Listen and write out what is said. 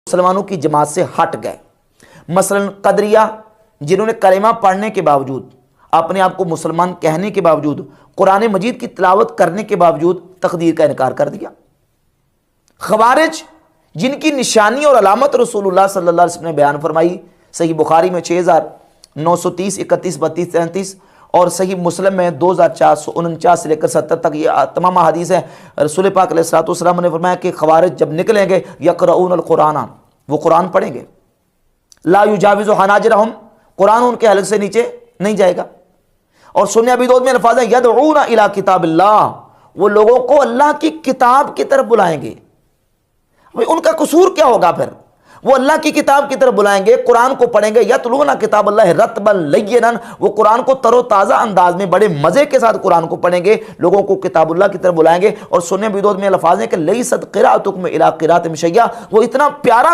مسلمانوں کی جماعت سے ہٹ گئے۔ مثلا قدریہ جنہوں نے کلمہ پڑھنے کے باوجود، اپنے آپ کو مسلمان کہنے کے باوجود، قرآن مجید کی تلاوت کرنے کے باوجود تقدیر کا انکار کر دیا۔ خوارج جن کی نشانی اور علامت رسول اللہ صلی اللہ علیہ وسلم نے بیان فرمائی، صحیح بخاری میں 6930 31 32 33 اور صحیح مسلم میں 2449 سے لے کر 70 تک یہ تمام احادیث ہیں۔ رسول پاک علیہ الصلوۃ والسلام نے فرمایا کہ خوارج جب نکلیں گے یقرؤون القرآن، وہ قرآن پڑھیں گے، لا یجاوز حناجرہم، قرآن ان کے حلق سے نیچے نہیں جائے گا۔ اور سنن ابی داؤد میں الفاظ ہیں یدعون الی کتاب اللہ، وہ لوگوں کو اللہ کی کتاب کی طرف بلائیں گے۔ ان کا قصور کیا ہوگا پھر؟ وہ اللہ کی کتاب کی طرف بلائیں گے، قرآن کو پڑھیں گے، یتلون کتاب اللہ رتبا لینا، وہ قرآن کو تر و تازہ انداز میں بڑے مزے کے ساتھ قرآن کو پڑھیں گے، لوگوں کو کتاب اللہ کی طرف بلائیں گے۔ اور سنن ابی داؤد میں الفاظ ہیں کہ لیست قراءتکم الی قراءۃ شیء، وہ اتنا پیارا